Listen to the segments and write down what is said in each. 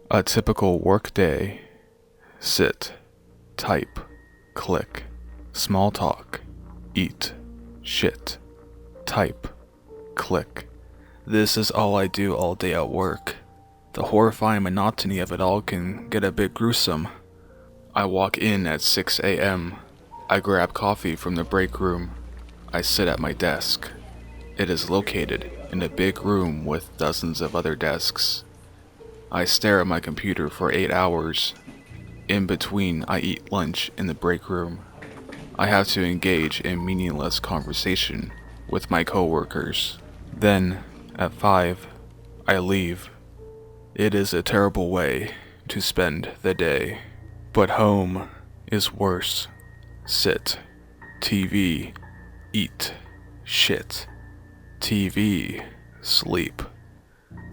A typical workday: sit, type, click, small talk, eat, shit, type, click. This is all I do all day at work. The horrifying monotony of it all can get a bit gruesome. I walk in at 6 a.m. I grab coffee from the break room. I sit at my desk. It is located in a big room with dozens of other desks. I stare at my computer for 8 hours. In between, I eat lunch in the break room. I have to engage in meaningless conversation with my coworkers. Then, at 5, I leave. It is a terrible way to spend the day. But home is worse. Sit, TV, eat, shit, TV, sleep.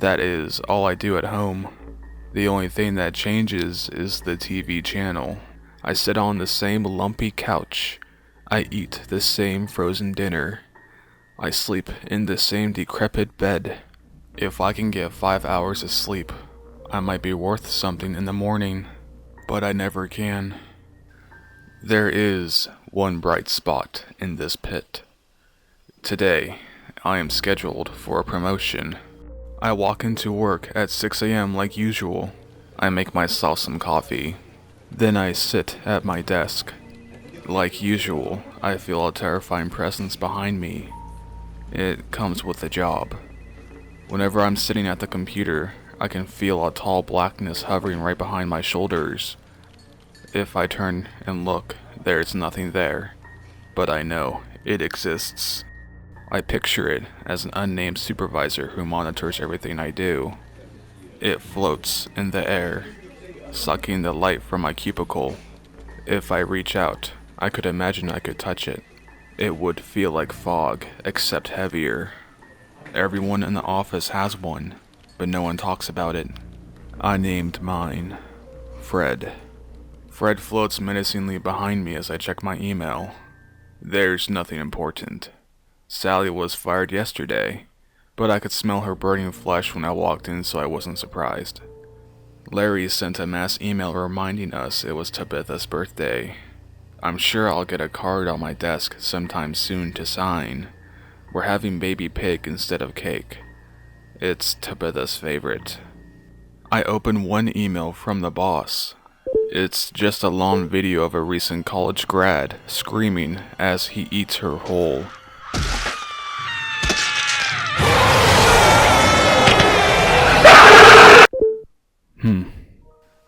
That is all I do at home. The only thing that changes is the TV channel. I sit on the same lumpy couch. I eat the same frozen dinner. I sleep in the same decrepit bed. If I can get 5 hours of sleep, I might be worth something in the morning, but I never can. There is one bright spot in this pit. Today, I am scheduled for a promotion. I walk into work at 6 a.m. like usual. I make myself some coffee. Then I sit at my desk. Like usual, I feel a terrifying presence behind me. It comes with the job. Whenever I'm sitting at the computer, I can feel a tall blackness hovering right behind my shoulders. If I turn and look, there's nothing there, but I know it exists. I picture it as an unnamed supervisor who monitors everything I do. It floats in the air, sucking the light from my cubicle. If I reach out, I could imagine I could touch it. It would feel like fog, except heavier. Everyone in the office has one, but no one talks about it. I named mine Fred. Fred floats menacingly behind me as I check my email. There's nothing important. Sally was fired yesterday, but I could smell her burning flesh when I walked in, so I wasn't surprised. Larry sent a mass email reminding us it was Tabitha's birthday. I'm sure I'll get a card on my desk sometime soon to sign. We're having baby pig instead of cake. It's Tabitha's favorite. I open one email from the boss. It's just a long video of a recent college grad screaming as he eats her whole.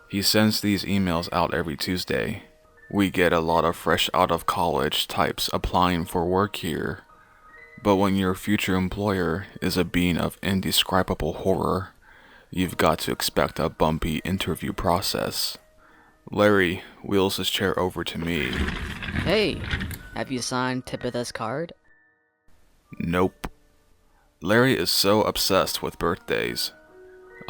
He sends these emails out every Tuesday. We get a lot of fresh out of college types applying for work here. But when your future employer is a being of indescribable horror, you've got to expect a bumpy interview process. Larry wheels his chair over to me. Hey, have you signed Tabitha's card? Nope. Larry is so obsessed with birthdays.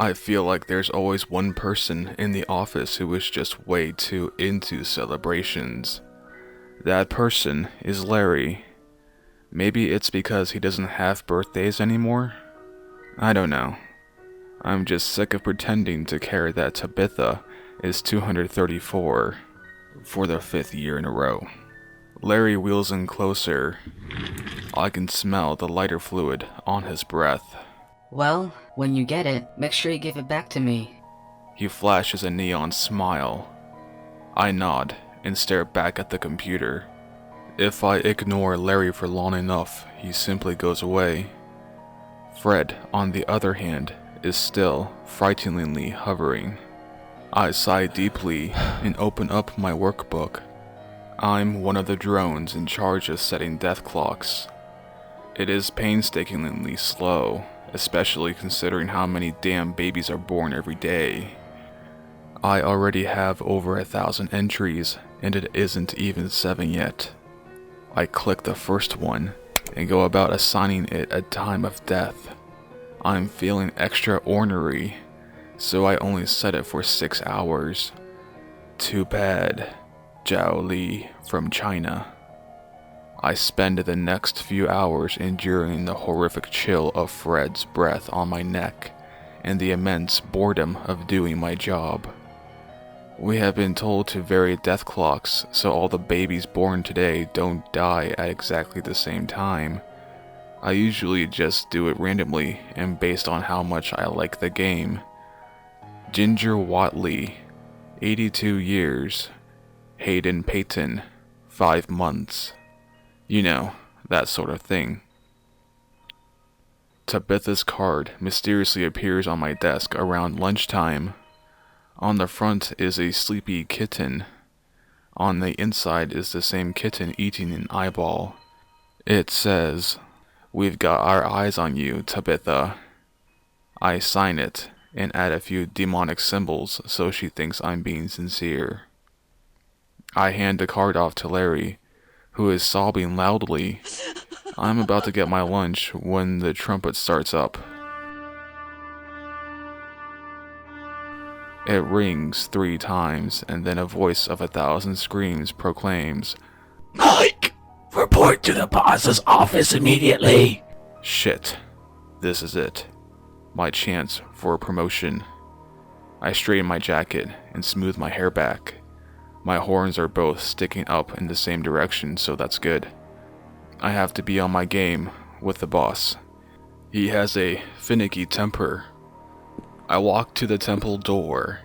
I feel like there's always one person in the office who is just way too into celebrations. That person is Larry. Maybe it's because he doesn't have birthdays anymore? I don't know. I'm just sick of pretending to care that Tabitha is 234 for the 5th year in a row. Larry wheels in closer. I can smell the lighter fluid on his breath. Well, when you get it, make sure you give it back to me. He flashes a neon smile. I nod and stare back at the computer. If I ignore Larry for long enough, he simply goes away. Fred, on the other hand, is still frighteningly hovering. I sigh deeply and open up my workbook. I'm one of the drones in charge of setting death clocks. It is painstakingly slow, especially considering how many damn babies are born every day. I already have over 1,000 entries, and it isn't even 7 yet. I click the first one and go about assigning it a time of death. I'm feeling extra ornery, so I only set it for 6 hours. Too bad, Zhao Li from China. I spend the next few hours enduring the horrific chill of Fred's breath on my neck and the immense boredom of doing my job. We have been told to vary death clocks so all the babies born today don't die at exactly the same time. I usually just do it randomly and based on how much I like the game. Ginger Watley, 82 years. Hayden Payton, 5 months. You know, that sort of thing. Tabitha's card mysteriously appears on my desk around lunchtime. On the front is a sleepy kitten. On the inside is the same kitten eating an eyeball. It says, "We've got our eyes on you, Tabitha." I sign it and add a few demonic symbols so she thinks I'm being sincere. I hand the card off to Larry, who is sobbing loudly. I'm about to get my lunch when the trumpet starts up. It rings 3 times, and then a voice of 1,000 screams proclaims, "Mike, report to the boss's office immediately." Shit. This is it. My chance for a promotion. I straighten my jacket and smooth my hair back. My horns are both sticking up in the same direction, so that's good. I have to be on my game with the boss. He has a finicky temper. I walk to the temple door.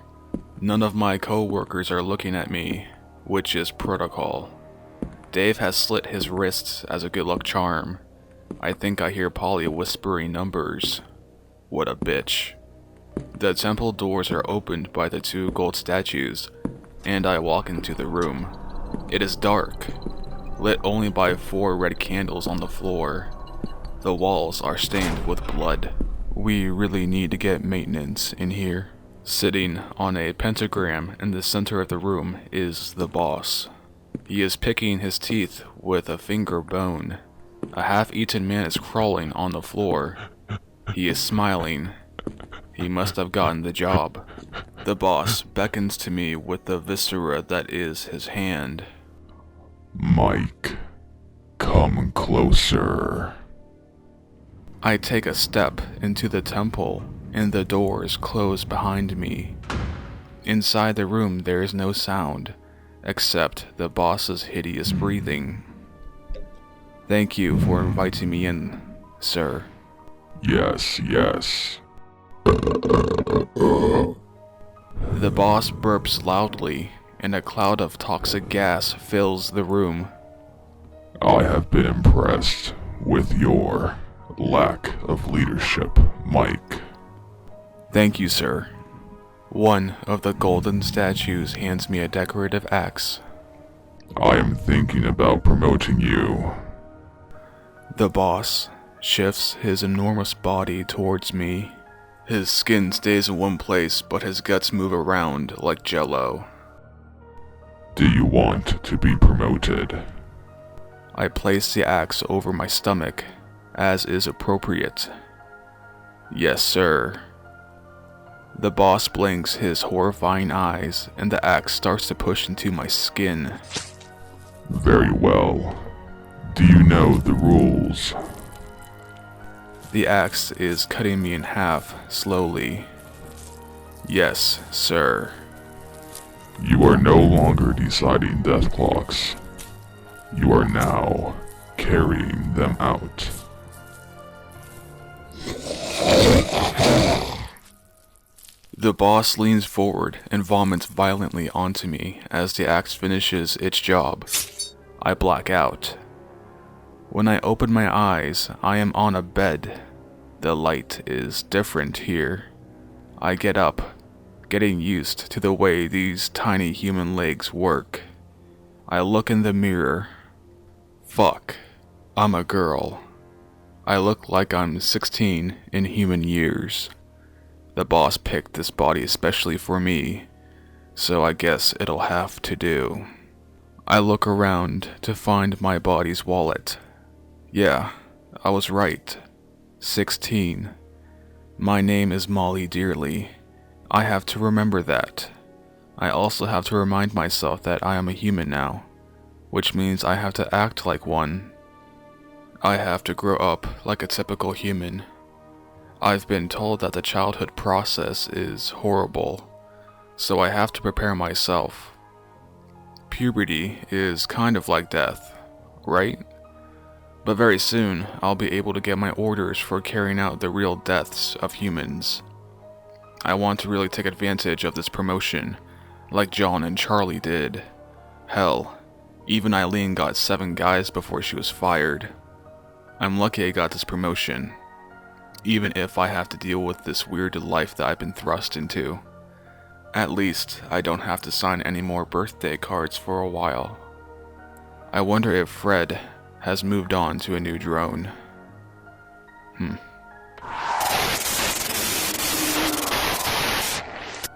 None of my co-workers are looking at me, which is protocol. Dave has slit his wrists as a good luck charm. I think I hear Polly whispering numbers. What a bitch. The temple doors are opened by the 2 gold statues, and I walk into the room. It is dark, lit only by 4 red candles on the floor. The walls are stained with blood. We really need to get maintenance in here. Sitting on a pentagram in the center of the room is the boss. He is picking his teeth with a finger bone. A half-eaten man is crawling on the floor. He is smiling. He must have gotten the job. The boss beckons to me with the viscera that is his hand. "Mike, come closer." I take a step into the temple, and the doors close behind me. Inside the room there is no sound, except the boss's hideous breathing. Thank you for inviting me in, sir. Yes. The boss burps loudly, and a cloud of toxic gas fills the room. I have been impressed with your lack of leadership, Mike. Thank you, sir. One of the golden statues hands me a decorative axe. I am thinking about promoting you. The boss shifts his enormous body towards me. His skin stays in one place, but his guts move around like jello. Do you want to be promoted? I place the axe over my stomach, as is appropriate. Yes, sir. The boss blinks his horrifying eyes, and the axe starts to push into my skin. Very well. Do you know the rules? The axe is cutting me in half, slowly. Yes, sir. You are no longer deciding death clocks. You are now carrying them out. The boss leans forward and vomits violently onto me as the axe finishes its job. I black out. When I open my eyes, I am on a bed. The light is different here. I get up, getting used to the way these tiny human legs work. I look in the mirror. Fuck, I'm a girl. I look like I'm 16 in human years. The boss picked this body especially for me, so I guess it'll have to do. I look around to find my body's wallet. Yeah, I was right. 16. My name is Molly Dearly. I have to remember that. I also have to remind myself that I am a human now, which means I have to act like one. I have to grow up like a typical human. I've been told that the childhood process is horrible, so I have to prepare myself. Puberty is kind of like death, right? But very soon, I'll be able to get my orders for carrying out the real deaths of humans. I want to really take advantage of this promotion, like John and Charlie did. Hell, even Eileen got 7 guys before she was fired. I'm lucky I got this promotion, even if I have to deal with this weird life that I've been thrust into. At least, I don't have to sign any more birthday cards for a while. I wonder if Fred has moved on to a new drone.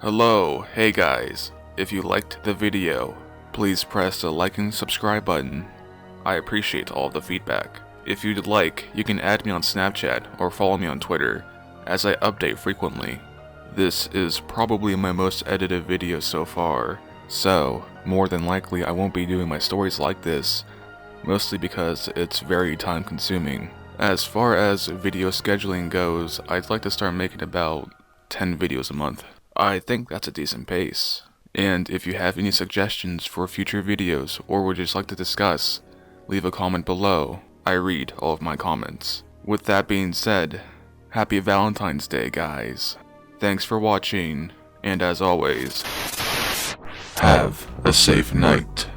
Hello, hey guys. If you liked the video, please press the like and subscribe button. I appreciate all the feedback. If you'd like, you can add me on Snapchat or follow me on Twitter, as I update frequently. This is probably my most edited video so far, so more than likely I won't be doing my stories like this, mostly because it's very time consuming. As far as video scheduling goes, I'd like to start making about 10 videos a month. I think that's a decent pace. And if you have any suggestions for future videos or would just like to discuss, leave a comment below. I read all of my comments. With that being said, happy Valentine's Day, guys. Thanks for watching, and as always, have a safe night.